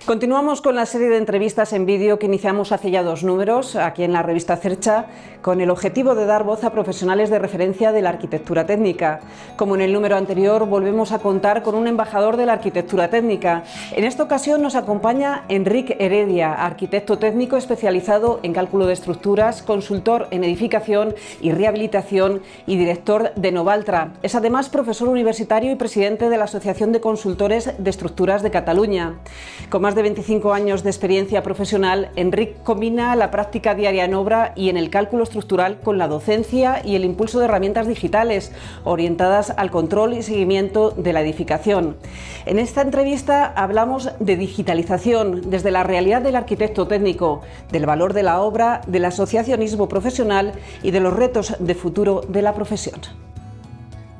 Continuamos con la serie de entrevistas en vídeo que iniciamos hace ya 2 números, aquí en la revista Cercha, con el objetivo de dar voz a profesionales de referencia de la arquitectura técnica. Como en el número anterior, volvemos a contar con un embajador de la arquitectura técnica. En esta ocasión nos acompaña Enric Heredia, arquitecto técnico especializado en cálculo de estructuras, consultor en edificación y rehabilitación y director de Novaltra. Es además profesor universitario y presidente de la Asociación de Consultores de Estructuras de Cataluña. Con más de 25 años de experiencia profesional, Enric combina la práctica diaria en obra y en el cálculo estructural con la docencia y el impulso de herramientas digitales orientadas al control y seguimiento de la edificación. En esta entrevista hablamos de digitalización desde la realidad del arquitecto técnico, del valor de la obra, del asociacionismo profesional y de los retos de futuro de la profesión.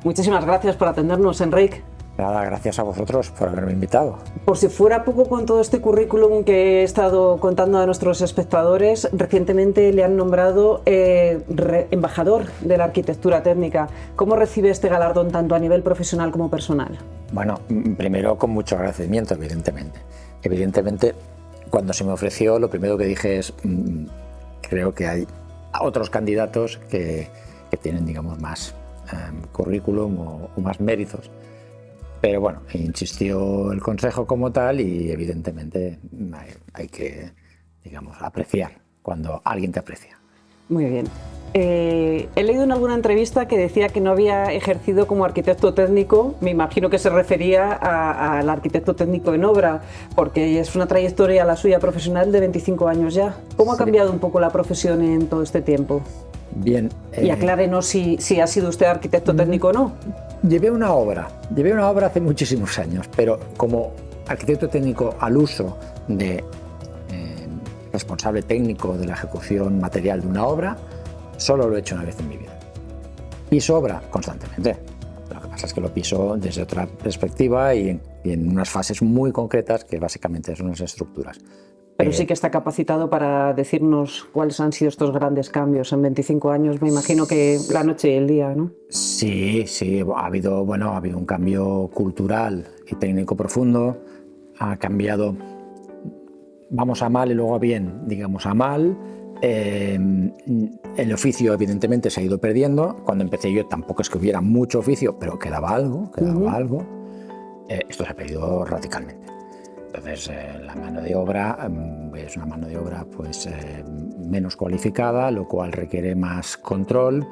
Muchísimas gracias por atendernos, Enric. Nada, gracias a vosotros por haberme invitado. Por si fuera poco con todo este currículum que he estado contando a nuestros espectadores, recientemente le han nombrado embajador de la arquitectura técnica. ¿Cómo recibe este galardón tanto a nivel profesional como personal? Bueno, primero con mucho agradecimiento, evidentemente. Evidentemente, cuando se me ofreció, lo primero que dije es, creo que hay otros candidatos que tienen, digamos, más currículum o más méritos. Pero bueno, insistió el consejo como tal y evidentemente hay que, digamos, apreciar cuando alguien te aprecia. Muy bien. He leído en alguna entrevista que decía que no había ejercido como arquitecto técnico. Me imagino que se refería al arquitecto técnico en obra, porque es una trayectoria la suya profesional de 25 años ya. ¿Cómo ha cambiado un poco la profesión en todo este tiempo? Bien. Y aclárenos si ha sido usted arquitecto técnico o no. Llevé una obra hace muchísimos años, pero como arquitecto técnico al uso de responsable técnico de la ejecución material de una obra, solo lo he hecho una vez en mi vida. Piso obra constantemente. Lo que pasa es que lo piso desde otra perspectiva y en unas fases muy concretas que básicamente son las estructuras. Pero sí que está capacitado para decirnos cuáles han sido estos grandes cambios en 25 años, me imagino que la noche y el día, ¿no? Sí, ha habido un cambio cultural y técnico profundo, ha cambiado, vamos a mal y luego a bien, digamos a mal. El oficio evidentemente se ha ido perdiendo. Cuando empecé yo tampoco es que hubiera mucho oficio, pero quedaba algo. Esto se ha perdido radicalmente. Entonces la mano de obra es una mano de obra pues, menos cualificada, lo cual requiere más control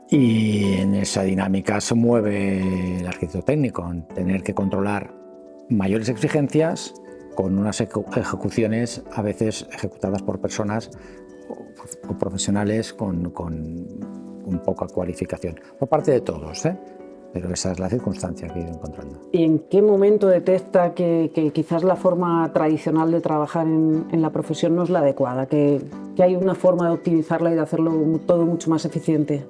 y en esa dinámica se mueve el arquitecto técnico, en tener que controlar mayores exigencias con unas ejecuciones a veces ejecutadas por personas o profesionales con poca cualificación, por parte de todos, pero esa es la circunstancia que he ido encontrando. ¿Y en qué momento detecta que quizás la forma tradicional de trabajar en la profesión no es la adecuada, que hay una forma de optimizarla y de hacerlo todo mucho más eficiente?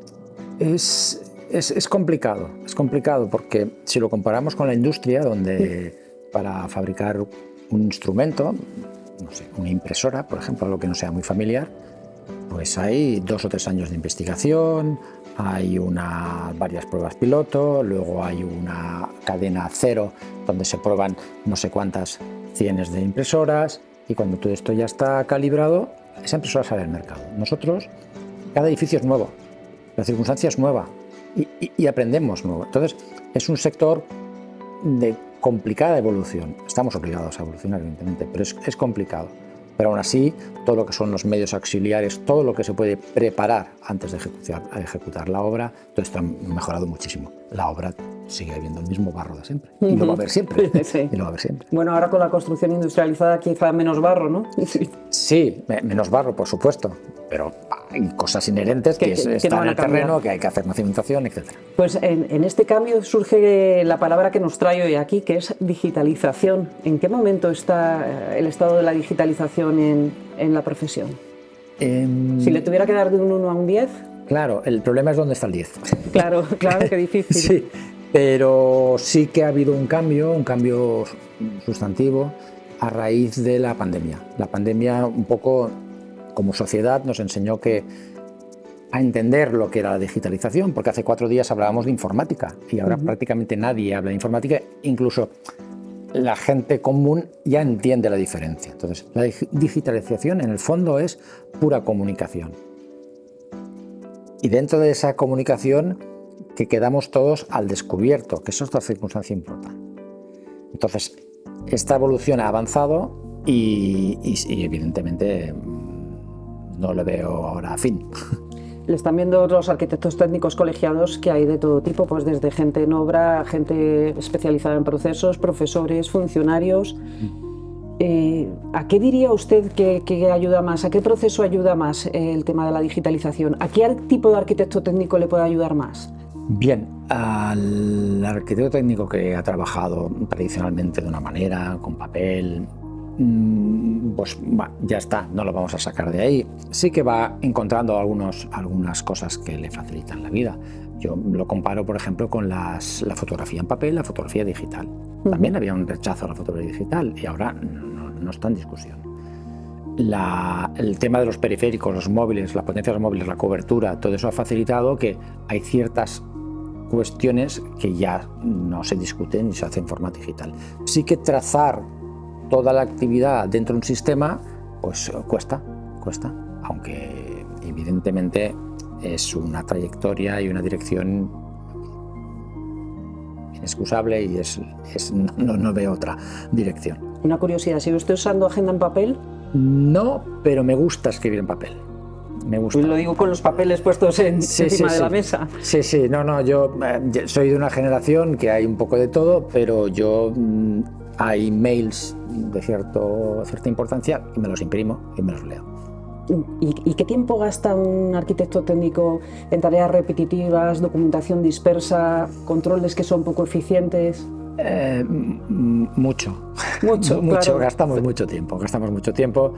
Es complicado porque si lo comparamos con la industria, donde para fabricar un instrumento, no sé, una impresora, por ejemplo, algo que no sea muy familiar, pues hay 2 o 3 años de investigación, hay varias pruebas piloto, luego hay una cadena cero donde se prueban no sé cuántas cientos de impresoras y cuando todo esto ya está calibrado, esa impresora sale al mercado. Nosotros, cada edificio es nuevo, la circunstancia es nueva y aprendemos nuevo. Entonces, es un sector de complicada evolución. Estamos obligados a evolucionar, evidentemente, pero es complicado. Pero aún así, todo lo que son los medios auxiliares, todo lo que se puede preparar antes de ejecutar la obra, todo esto ha mejorado muchísimo. La obra sigue habiendo el mismo barro de siempre. Y lo va a haber siempre. Sí. Y lo va a haber siempre. Bueno, ahora con la construcción industrializada quizá menos barro, ¿no? Sí, menos barro, por supuesto. Pero hay cosas inherentes que están en el terreno, que hay que hacer una cimentación, etc. Pues en este cambio surge la palabra que nos trae hoy aquí, que es digitalización. ¿En qué momento está el estado de la digitalización en la profesión? Si le tuviera que dar de un 1 a un 10... Claro, el problema es dónde está el 10. Claro, qué difícil. Sí, pero sí que ha habido un cambio sustantivo a raíz de la pandemia. La pandemia un poco como sociedad nos enseñó a entender lo que era la digitalización, porque hace 4 días hablábamos de informática y ahora prácticamente nadie habla de informática, incluso la gente común ya entiende la diferencia. Entonces, la digitalización en el fondo es pura comunicación. Y dentro de esa comunicación que quedamos todos al descubierto, que eso es otra circunstancia importante. Entonces, esta evolución ha avanzado y evidentemente no le veo ahora fin. Le están viendo los arquitectos técnicos colegiados que hay de todo tipo, pues desde gente en obra, gente especializada en procesos, profesores, funcionarios. ¿A qué diría usted que ayuda más? ¿A qué proceso ayuda más el tema de la digitalización? ¿A qué tipo de arquitecto técnico le puede ayudar más? Bien, al arquitecto técnico que ha trabajado tradicionalmente de una manera, con papel, pues ya está, no lo vamos a sacar de ahí. Sí que va encontrando algunas cosas que le facilitan la vida. Yo lo comparo, por ejemplo, con la fotografía en papel y la fotografía digital. También había un rechazo a la fotografía digital y ahora no está en discusión. El tema de los periféricos, los móviles, la potencia de los móviles, la cobertura, todo eso ha facilitado que hay ciertas cuestiones que ya no se discuten y se hacen en forma digital. Sí que trazar toda la actividad dentro de un sistema, pues cuesta, aunque evidentemente es una trayectoria y una dirección inexcusable y no veo otra dirección. Una curiosidad, ¿sigue usted usando agenda en papel? No, pero me gusta escribir en papel. Me gusta. Lo digo con los papeles puestos encima de la mesa. Sí, yo soy de una generación que hay un poco de todo, pero yo hay mails de cierta importancia y me los imprimo y me los leo. ¿Y qué tiempo gasta un arquitecto técnico en tareas repetitivas, documentación dispersa, controles que son poco eficientes? Mucho, claro. Gastamos mucho tiempo.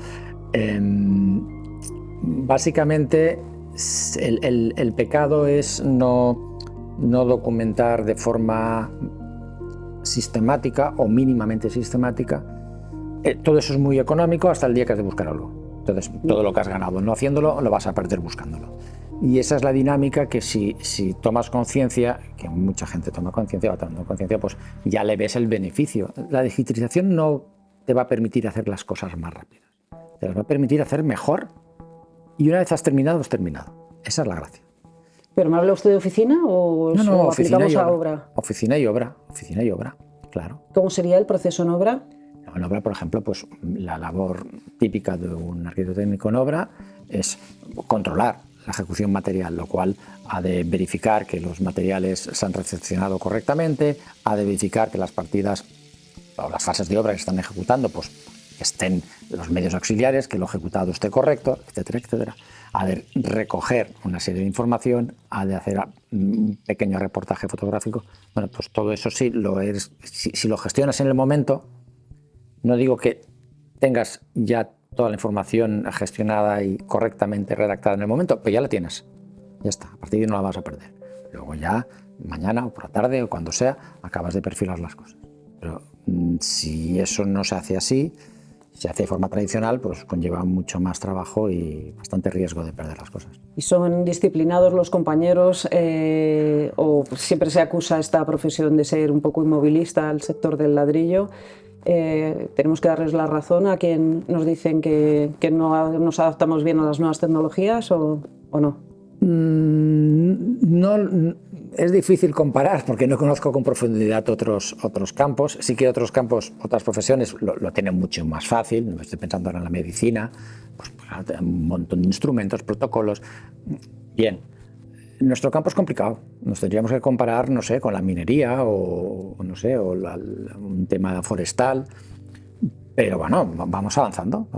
Básicamente el pecado es no documentar de forma sistemática o mínimamente sistemática. Todo eso es muy económico hasta el día que has de buscar algo. Entonces, todo lo que has ganado no haciéndolo, lo vas a perder buscándolo. Y esa es la dinámica que si tomas conciencia, que mucha gente toma conciencia, va tomando conciencia, pues ya le ves el beneficio. La digitalización no te va a permitir hacer las cosas más rápidas, te las va a permitir hacer mejor y una vez has terminado, has terminado. Esa es la gracia. ¿Pero me habla usted de oficina o no, aplicamos a obra? Oficina y obra, claro. ¿Cómo sería el proceso en obra? En obra, por ejemplo, pues la labor típica de un arquitecto técnico en obra es controlar la ejecución material, lo cual ha de verificar que los materiales se han recepcionado correctamente, ha de verificar que las partidas o las fases de obra que están ejecutando pues estén los medios auxiliares, que lo ejecutado esté correcto, etcétera, etcétera. Ha de recoger una serie de información, ha de hacer un pequeño reportaje fotográfico. Bueno, pues todo eso sí si lo gestionas en el momento. No digo que tengas ya toda la información gestionada y correctamente redactada en el momento, pero ya la tienes. Ya está, a partir de ahí no la vas a perder. Luego ya, mañana o por la tarde o cuando sea, acabas de perfilar las cosas. Pero si eso no se hace así, se hace de forma tradicional, pues conlleva mucho más trabajo y bastante riesgo de perder las cosas. ¿Y son disciplinados los compañeros o siempre se acusa esta profesión de ser un poco inmovilista al sector del ladrillo? ¿Tenemos que darles la razón a quien nos dicen que no nos adaptamos bien a las nuevas tecnologías o no? No, es difícil comparar porque no conozco con profundidad otros campos. Sí que otros campos, otras profesiones lo tienen mucho más fácil. Estoy pensando ahora en la medicina, pues, un montón de instrumentos, protocolos. Bien. Nuestro campo es complicado. Nos tendríamos que comparar, no sé, con la minería o un tema forestal. Pero bueno, vamos avanzando.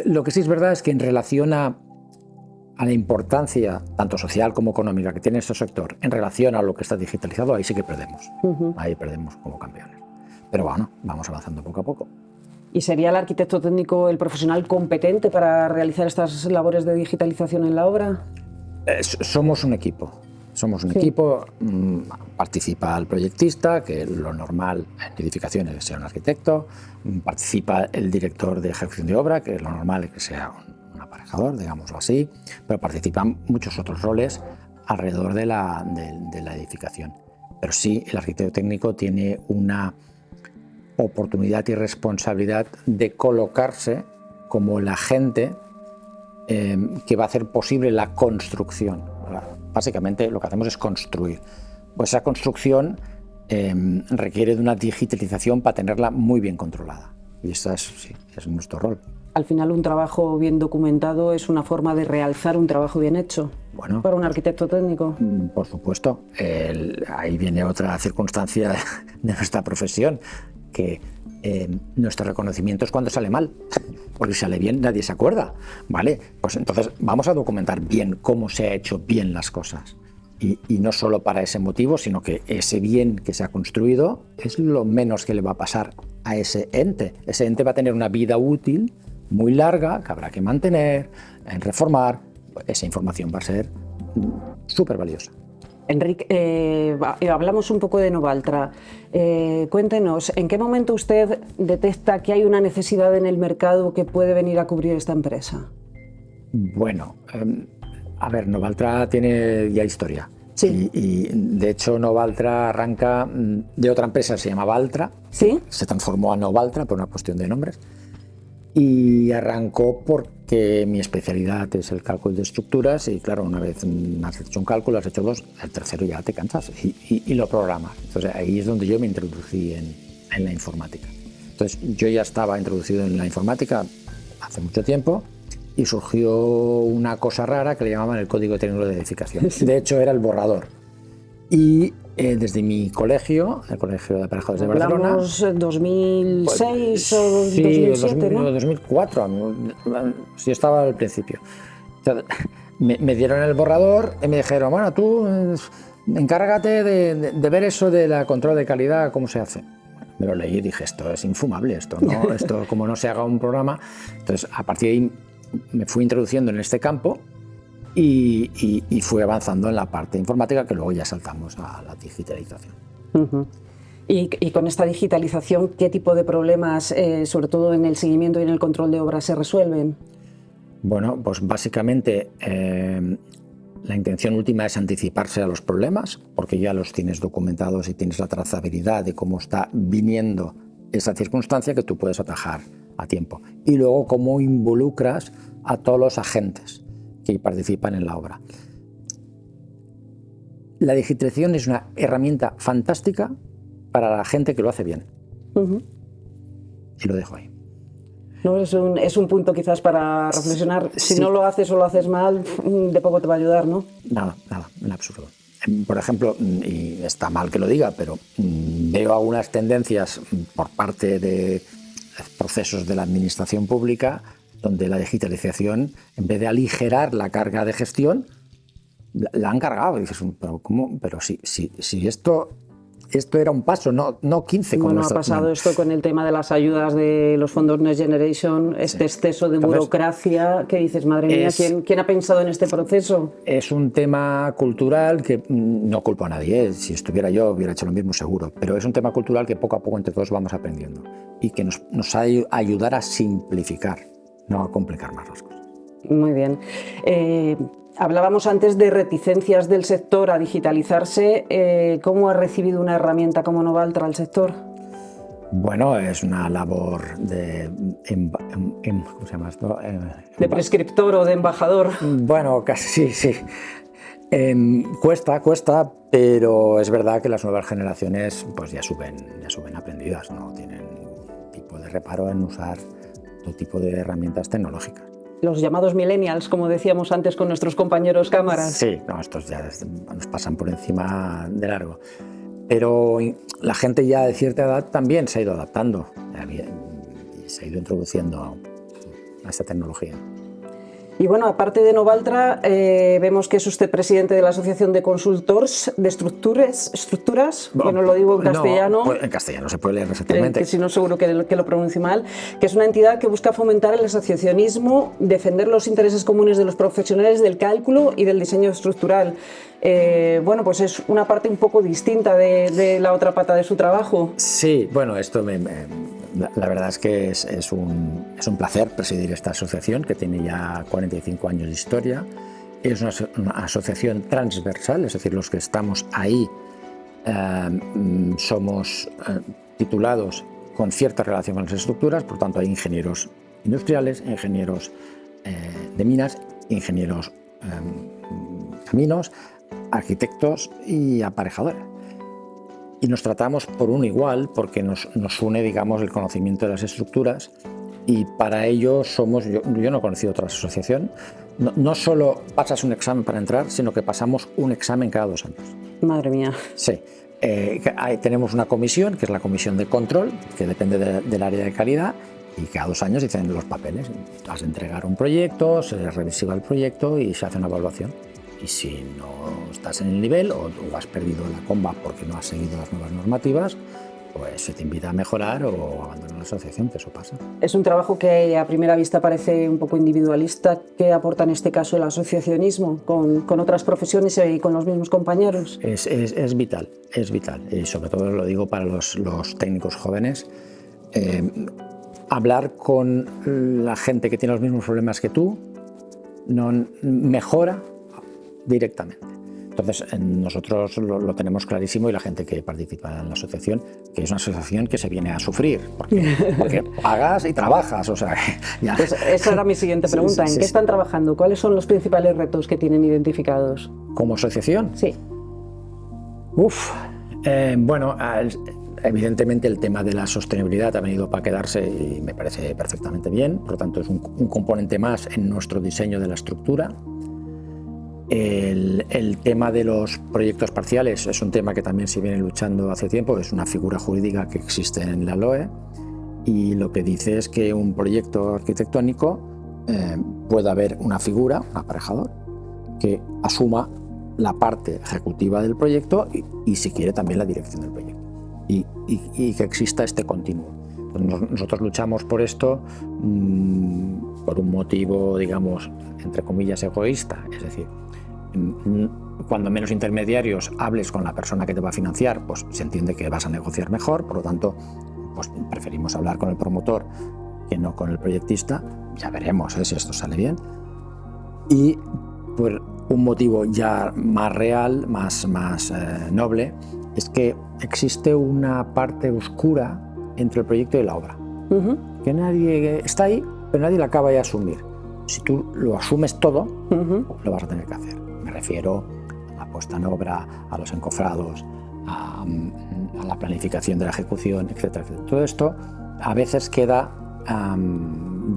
Lo que sí es verdad es que en relación a la importancia, tanto social como económica, que tiene este sector, en relación a lo que está digitalizado, ahí sí que perdemos. Ahí perdemos como campeones. Pero bueno, vamos avanzando poco a poco. ¿Y sería el arquitecto técnico el profesional competente para realizar estas labores de digitalización en la obra? Somos un equipo, participa el proyectista, que lo normal en edificaciones es que sea un arquitecto, participa el director de ejecución de obra, que lo normal es que sea un aparejador, digámoslo así, pero participan muchos otros roles alrededor de la edificación. Pero sí, el arquitecto técnico tiene oportunidad y responsabilidad de colocarse como el agente que va a hacer posible la construcción. Básicamente lo que hacemos es construir. Pues esa construcción requiere de una digitalización para tenerla muy bien controlada. Y ese es nuestro rol. Al final, un trabajo bien documentado es una forma de realzar un trabajo bien hecho. Bueno, para un arquitecto técnico. Por supuesto. Ahí viene otra circunstancia de nuestra profesión, que nuestro reconocimiento es cuando sale mal, porque si sale bien nadie se acuerda, ¿vale? Pues entonces vamos a documentar bien cómo se ha hecho bien las cosas. Y no solo para ese motivo, sino que ese bien que se ha construido es lo menos que le va a pasar a ese ente. Ese ente va a tener una vida útil muy larga, que habrá que mantener, reformar. Esa información va a ser súper valiosa. Enrique, hablamos un poco de Novaltra. Cuéntenos, ¿en qué momento usted detecta que hay una necesidad en el mercado que puede venir a cubrir esta empresa? Bueno, a ver, Novaltra tiene ya historia. Sí. Y de hecho Novaltra arranca de otra empresa, se llama Valtra. ¿Sí? Se transformó a Novaltra por una cuestión de nombres. Y arrancó porque mi especialidad es el cálculo de estructuras y claro, una vez has hecho un cálculo, has hecho dos, el tercero ya te cansas y lo programas. Entonces ahí es donde yo me introducí en la informática. Entonces yo ya estaba introducido en la informática hace mucho tiempo y surgió una cosa rara que le llamaban el código técnico de edificación. De hecho era el borrador. Y desde mi colegio, el Colegio de Aparejadores de Barcelona... ¿Hablamos 2006 o 2007, ¿no? 2004, sí estaba al principio. Entonces, me dieron el borrador y me dijeron, bueno, tú encárgate de ver eso de la control de calidad, cómo se hace. Me lo leí y dije, esto es infumable, esto como no se haga un programa. Entonces, a partir de ahí me fui introduciendo en este campo y fui avanzando en la parte informática, que luego ya saltamos a la digitalización. Uh-huh. Y con esta digitalización, ¿qué tipo de problemas, sobre todo en el seguimiento y en el control de obras, se resuelven? Bueno, pues básicamente la intención última es anticiparse a los problemas, porque ya los tienes documentados y tienes la trazabilidad de cómo está viniendo esa circunstancia que tú puedes atajar a tiempo. Y luego cómo involucras a todos los agentes que participan en la obra. La digitalización es una herramienta fantástica para la gente que lo hace bien. Uh-huh. Y lo dejo ahí. No, es un punto quizás para reflexionar. Si sí. no lo haces o lo haces mal, de poco te va a ayudar, ¿no? Nada, en absoluto. Por ejemplo, y está mal que lo diga, pero veo algunas tendencias por parte de procesos de la administración pública donde la digitalización, en vez de aligerar la carga de gestión, la han cargado. Y dices, pero ¿cómo? Pero si esto era un paso, no 15. Bueno, ha pasado esto con el tema de las ayudas de los fondos Next Generation, este exceso de burocracia, que dices, madre mía, ¿quién ha pensado en este proceso? Es un tema cultural que no culpo a nadie, si estuviera yo hubiera hecho lo mismo seguro, pero es un tema cultural que poco a poco entre todos vamos aprendiendo y que nos ha de ayudar a simplificar, no a complicar más las cosas. Muy bien. Hablábamos antes de reticencias del sector a digitalizarse. ¿Cómo ha recibido una herramienta como Novaltra al sector? Bueno, es una labor de... ¿cómo se llama esto? ¿De prescriptor o de embajador? Bueno, casi sí. Cuesta, pero es verdad que las nuevas generaciones pues ya suben aprendidas, no tienen ningún tipo de reparo en usar todo tipo de herramientas tecnológicas. Los llamados millennials, como decíamos antes con nuestros compañeros cámaras. Sí, no, estos ya nos pasan por encima de largo. Pero la gente ya de cierta edad también se ha ido adaptando y se ha ido introduciendo a esta tecnología. Y bueno, aparte de Novaltra, vemos que es usted presidente de la Asociación de Consultores de Estructuras, bueno, lo digo en castellano. No, en castellano se puede leer perfectamente. Que si no, seguro que lo pronuncie mal, que es una entidad que busca fomentar el asociacionismo, defender los intereses comunes de los profesionales del cálculo y del diseño estructural. Bueno, pues es una parte un poco distinta de la otra pata de su trabajo. Sí, bueno, esto la verdad es que es un placer presidir esta asociación que tiene ya 45 años de historia. Es una asociación transversal, es decir, los que estamos ahí somos titulados con cierta relación con las estructuras, por tanto hay ingenieros industriales, ingenieros de minas, ingenieros caminos, arquitectos y aparejadores. Y nos tratamos por un igual porque nos une, digamos, el conocimiento de las estructuras, y para ello somos, yo no he conocido otra asociación, no solo pasas un examen para entrar, sino que pasamos un examen cada 2 años. Madre mía. Sí. Tenemos una comisión, que es la comisión de control, que depende del área de calidad, y cada 2 años dicen los papeles. Vas a entregar un proyecto, se revisa el proyecto y se hace una evaluación. Y si no estás en el nivel o has perdido la comba porque no has seguido las nuevas normativas, pues se te invita a mejorar o abandonar la asociación, que eso pasa. Es un trabajo que a primera vista parece un poco individualista. ¿Qué aporta en este caso el asociacionismo con otras profesiones y con los mismos compañeros? Es vital, y sobre todo lo digo para los técnicos jóvenes. Hablar con la gente que tiene los mismos problemas que tú mejora directamente. Entonces nosotros lo tenemos clarísimo, y la gente que participa en la asociación, que es una asociación que se viene a sufrir, porque pagas y trabajas. O sea, ya. Pues esa era mi siguiente pregunta. ¿En qué están trabajando? ¿Cuáles son los principales retos que tienen identificados? ¿Como asociación? Sí. Bueno, evidentemente el tema de la sostenibilidad ha venido para quedarse y me parece perfectamente bien. Por lo tanto, es un componente más en nuestro diseño de la estructura. El tema de los proyectos parciales es un tema que también se viene luchando hace tiempo. Es una figura jurídica que existe en la LOE, y lo que dice es que un proyecto arquitectónico puede haber una figura, un aparejador, que asuma la parte ejecutiva del proyecto y si quiere también la dirección del proyecto, y que exista este continuo. Nosotros luchamos por esto por un motivo, digamos, entre comillas, egoísta. Es decir, cuando menos intermediarios hables con la persona que te va a financiar, pues se entiende que vas a negociar mejor. Por lo tanto, pues preferimos hablar con el promotor que no con el proyectista. Ya veremos si esto sale bien. Y por un motivo ya más real, más noble, es que existe una parte oscura entre el proyecto y la obra, que nadie está ahí, pero nadie la acaba de asumir. Si tú lo asumes todo, lo vas a tener que hacer. Me refiero a la puesta en obra, a los encofrados, a la planificación de la ejecución, etcétera, etcétera. Todo esto a veces queda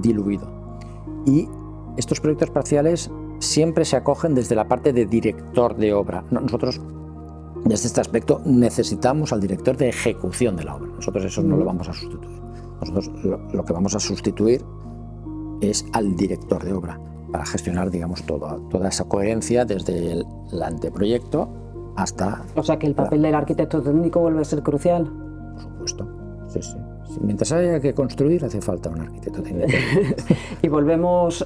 diluido. Y estos proyectos parciales siempre se acogen desde la parte de director de obra. Nosotros, desde este aspecto, necesitamos al director de ejecución de la obra. Nosotros eso no lo vamos a sustituir. Nosotros lo que vamos a sustituir es al director de obra para gestionar, digamos, toda esa coherencia desde el anteproyecto hasta... O sea que el papel del arquitecto técnico vuelve a ser crucial. Por supuesto, sí. Mientras haya que construir, hace falta un arquitecto técnico. Y volvemos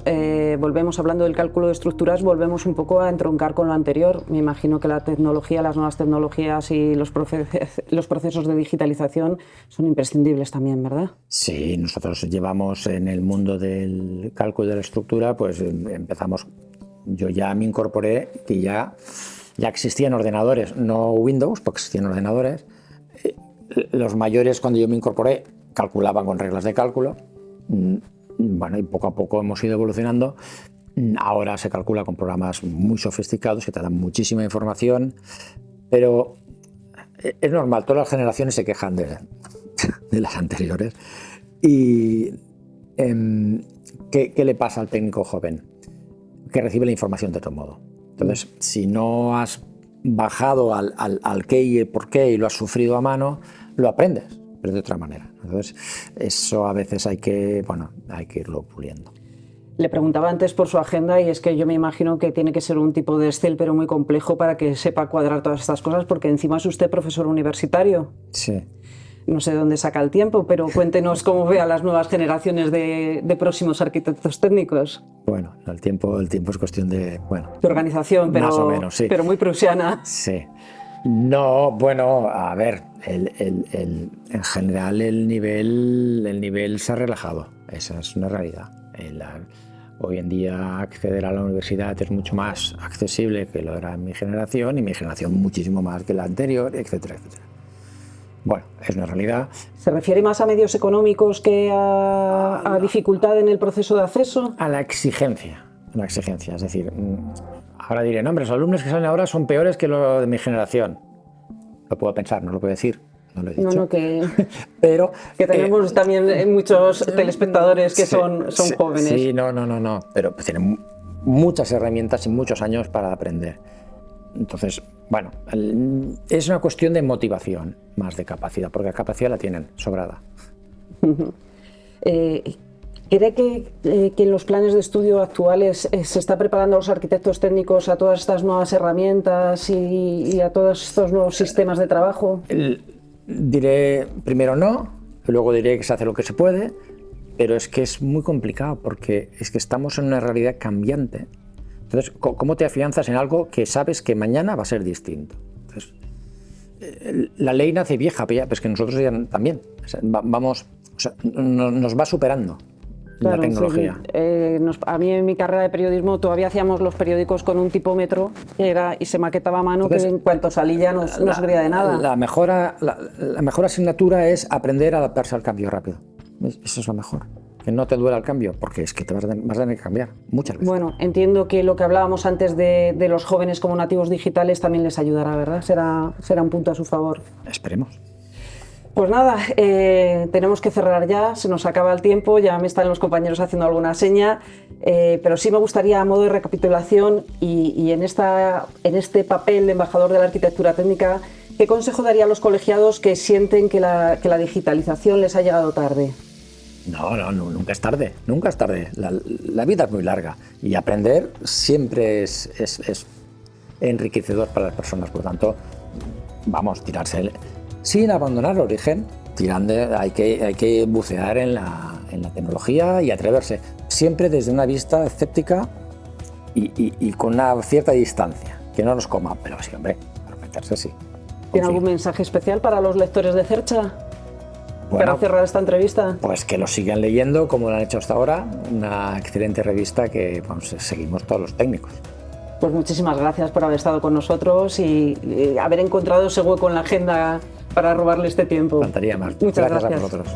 hablando del cálculo de estructuras, volvemos un poco a entroncar con lo anterior. Me imagino que la tecnología, las nuevas tecnologías y los procesos de digitalización son imprescindibles también, ¿verdad? Sí, nosotros llevamos en el mundo del cálculo de la estructura, pues empezamos, yo ya me incorporé que ya existían ordenadores, no Windows, porque existían ordenadores. Los mayores, cuando yo me incorporé, calculaban con reglas de cálculo. Bueno, y poco a poco hemos ido evolucionando. Ahora se calcula con programas muy sofisticados que te dan muchísima información, pero es normal, todas las generaciones se quejan de las anteriores. ¿Y qué le pasa al técnico joven? Que recibe la información de otro modo. Entonces, si no has bajado al qué y el por qué y lo has sufrido a mano, lo aprendes, pero de otra manera. Entonces, eso a veces hay que irlo puliendo. Le preguntaba antes por su agenda y es que yo me imagino que tiene que ser un tipo de Excel pero muy complejo para que sepa cuadrar todas estas cosas, porque encima es usted profesor universitario. Sí. No sé de dónde saca el tiempo, pero cuéntenos cómo ve a las nuevas generaciones de próximos arquitectos técnicos. Bueno, el tiempo es cuestión de organización, pero, más o menos, sí. Pero muy prusiana. Sí. No, bueno, a ver, en general el nivel se ha relajado, esa es una realidad. Hoy en día acceder a la universidad es mucho más accesible que lo era en mi generación, y mi generación muchísimo más que la anterior, etcétera, etcétera. bueno, es una realidad. ¿Se refiere más a medios económicos que a dificultad en el proceso de acceso? A la exigencia, es decir, ahora diré, no, hombre, los alumnos que salen ahora son peores que los de mi generación. Lo puedo pensar, no lo puedo decir. No lo he dicho. No, que, pero, que tenemos también muchos telespectadores que son jóvenes. Sí, no, pero tienen muchas herramientas y muchos años para aprender. Entonces, bueno, es una cuestión de motivación más de capacidad, porque la capacidad la tienen sobrada. ¿Cree que en los planes de estudio actuales se está preparando a los arquitectos técnicos a todas estas nuevas herramientas y a todos estos nuevos sistemas de trabajo? Diré primero no, luego diré que se hace lo que se puede, pero es que es muy complicado porque es que estamos en una realidad cambiante. Entonces, ¿cómo te afianzas en algo que sabes que mañana va a ser distinto? Entonces, la ley nace vieja, pero es que nosotros ya también nos va superando. Claro, la tecnología. Sí. A mí en mi carrera de periodismo todavía hacíamos los periódicos con un tipómetro y se maquetaba a mano. Entonces, que en cuanto salí ya no servía de nada. La mejor asignatura es aprender a adaptarse al cambio rápido. Eso es lo mejor. Que no te duela el cambio, porque es que te vas a tener que cambiar muchas veces. Bueno, entiendo que lo que hablábamos antes de los jóvenes como nativos digitales también les ayudará, ¿verdad? Será un punto a su favor. Esperemos. Pues nada, tenemos que cerrar ya, se nos acaba el tiempo, ya me están los compañeros haciendo alguna seña, pero sí me gustaría, a modo de recapitulación y en este papel de embajador de la arquitectura técnica, ¿qué consejo daría a los colegiados que sienten que la digitalización les ha llegado tarde? No, nunca es tarde, nunca es tarde. La vida es muy larga y aprender siempre es enriquecedor para las personas, por lo tanto, vamos, tirarse sin abandonar el origen, hay que bucear en la tecnología y atreverse, siempre desde una vista escéptica y con una cierta distancia, que no nos coma, pero sí, hombre, para meterse sí. ¿Tiene algún mensaje especial para los lectores de Cercha? Bueno, para cerrar esta entrevista. Pues que lo sigan leyendo como lo han hecho hasta ahora, una excelente revista que seguimos todos los técnicos. Pues muchísimas gracias por haber estado con nosotros y haber encontrado ese hueco en la agenda para robarle este tiempo. Faltaría más. Muchas gracias a vosotros.